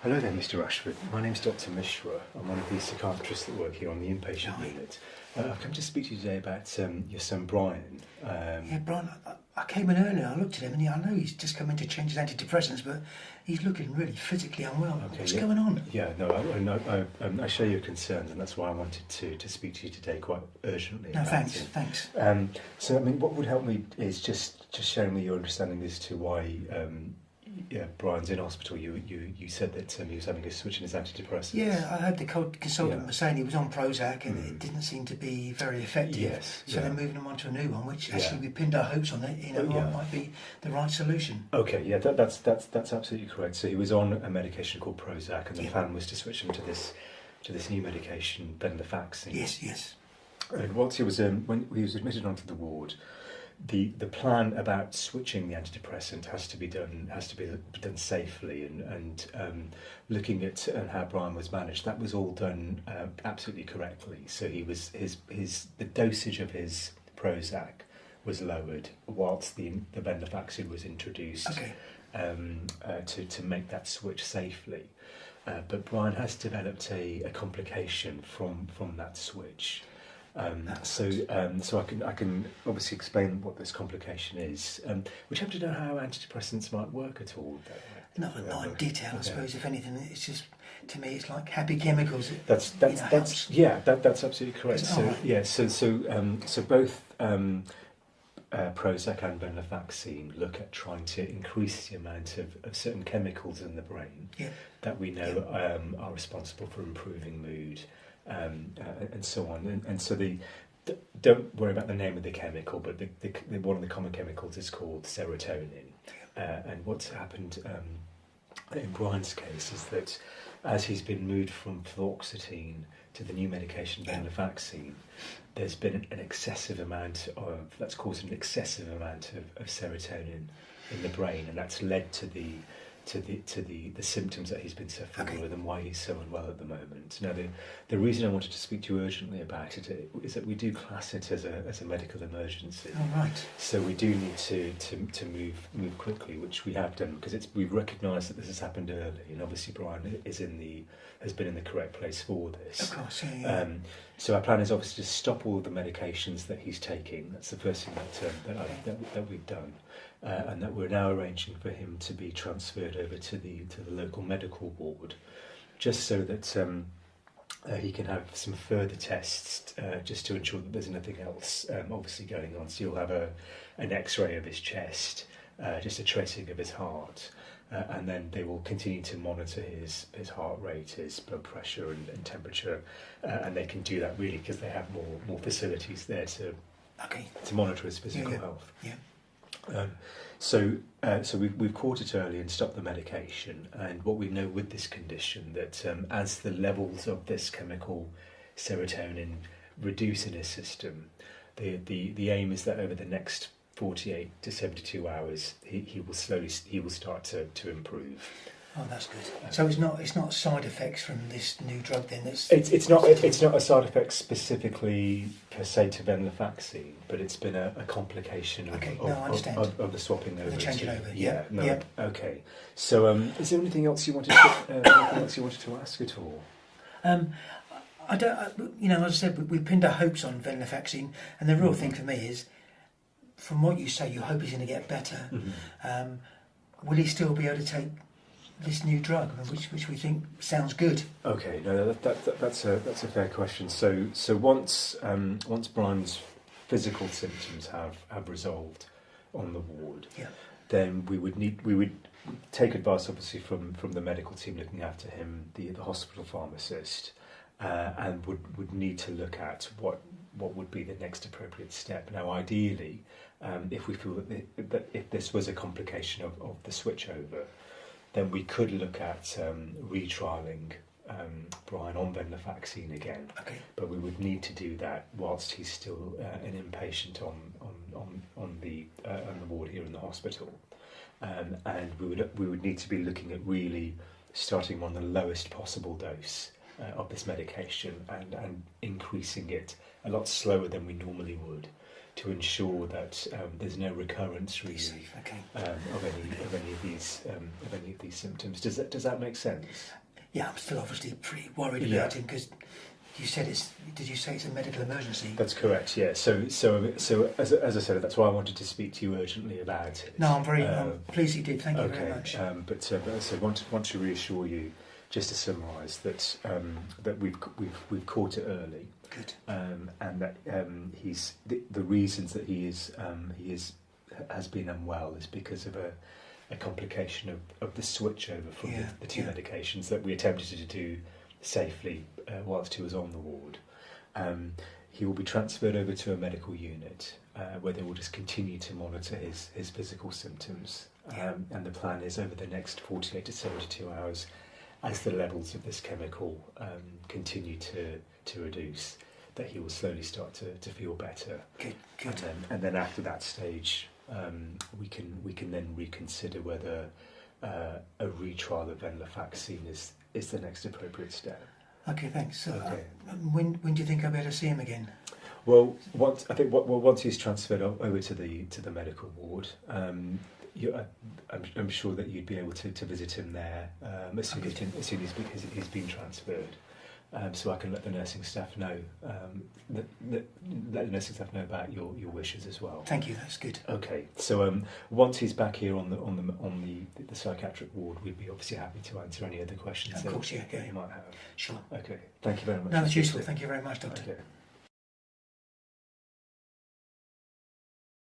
Hello there, Mr. Ashford. My name's Dr. Mishra. I'm one of the psychiatrists that work here on the inpatient unit. I've come to speak to you today about your son Brian. Yeah, Brian, I came in earlier, I looked at him, and I know he's just come in to change his antidepressants, but he's looking really physically unwell. Okay, What's yeah. going on? Yeah, no, I share your concerns, and that's why I wanted to speak to you today quite urgently. No, about thanks. it. So, I mean, what would help me is just sharing me your understanding as to why Brian's in hospital. You said that he was having a switch in his antidepressants. Yeah, I heard the consultant was saying he was on Prozac and it didn't seem to be very effective. Yes. So they're moving him on to a new one, which actually we pinned our hopes on it. Might be the right solution. Okay, yeah, that's absolutely correct. So he was on a medication called Prozac, and the plan was to switch him to this new medication, venlafaxine. Yes. And once he was when he was admitted onto the ward, the plan about switching the antidepressant has to be done safely, and looking at how Brian was managed, that was all done absolutely correctly. So the dosage of his Prozac was lowered whilst the venlafaxine was introduced. Okay. To make that switch safely, but Brian has developed a complication from that switch. So I can obviously explain what this complication is. Would you happen to know how antidepressants might work at all? Not in detail, I suppose. If anything, it's just, to me, it's like happy chemicals. That's absolutely correct. So right? So both Prozac and venlafaxine look at trying to increase the amount of certain chemicals in the brain that we know are responsible for improving mood. And so on, and so don't worry about the name of the chemical, but one of the common chemicals is called serotonin. And what's happened in Brian's case is that as he's been moved from fluoxetine to the new medication venlafaxine, there's been an excessive amount that's caused an excessive amount of serotonin in the brain, and that's led to the symptoms that he's been suffering with and why he's so unwell at the moment. Now, the reason I wanted to speak to you urgently about it is that we do class it as a medical emergency. Oh, right. So we do need to move quickly, which we have done, because we've recognised that this has happened early, and obviously Brian has been in the correct place for this. Of course, yeah. So our plan is obviously to stop all of the medications that he's taking. That's the first thing that we've done. And that we're now arranging for him to be transferred over to the local medical ward, just so that he can have some further tests, just to ensure that there's nothing else obviously going on. So you'll have an X-ray of his chest, just a tracing of his heart, and then they will continue to monitor his heart rate, his blood pressure and temperature, and they can do that really because they have more facilities there to monitor his physical health. Yeah. So we've caught it early and stopped the medication, and what we know with this condition that as the levels of this chemical serotonin reduce in his system, the aim is that over the next 48 to 72 hours he will start to improve. Oh, that's good. So it's not side effects from this new drug then? It's not a side effect specifically per se to venlafaxine, but it's been a complication of the swapping over. The changing over. Okay. So is there anything else you wanted to ask at all? I don't. As I said, we pinned our hopes on venlafaxine, and the real thing for me is, from what you say, you hope he's going to get better. Mm-hmm. Will he still be able to take this new drug, which we think sounds good? Okay, no, that's a fair question. So once Brian's physical symptoms have resolved on the ward, then we would take advice obviously from the medical team looking after him, the hospital pharmacist, and would need to look at what would be the next appropriate step. Now, ideally, if we feel that if this was a complication of the switch over, then we could look at retrialling Brian on venlafaxine again. Okay. But we would need to do that whilst he's still an inpatient on the ward here in the hospital, and we would need to be looking at really starting on the lowest possible dose of this medication and increasing it a lot slower than we normally would, to ensure that there's no recurrence really Safe, okay. of any of these symptoms. Does that make sense? Yeah, I'm still obviously pretty worried about him because you said did you say it's a medical emergency? That's correct. Yeah. So as I said, that's why I wanted to speak to you urgently about it. No, I'm pleased you did. Thank you very much. But so want to reassure you, just to summarise, that that we've caught it early. Good. And that he's the reasons that he has been unwell is because of a complication of the switch over from the two medications that we attempted to do safely whilst he was on the ward. He will be transferred over to a medical unit where they will just continue to monitor his physical symptoms. And the plan is over the next 48 to 72 hours, as the levels of this chemical continue to reduce, that he will slowly start to feel better. Good. And then after that stage, we can then reconsider whether a retrial of venlafaxine is the next appropriate step. Okay, thanks. So, when do you think I'll be able to see him again? Well, once he's transferred over to the medical ward, I'm sure that you'd be able to visit him there as soon as he's been transferred. So I can let the nursing staff know let the nursing staff know about your wishes as well. Thank you. That's good. Okay. So once he's back here on the psychiatric ward, we'd be obviously happy to answer any other questions Of course, that you might have. Sure. Okay. Thank you very much. No, it's useful. Thank you very much, Doctor. Okay.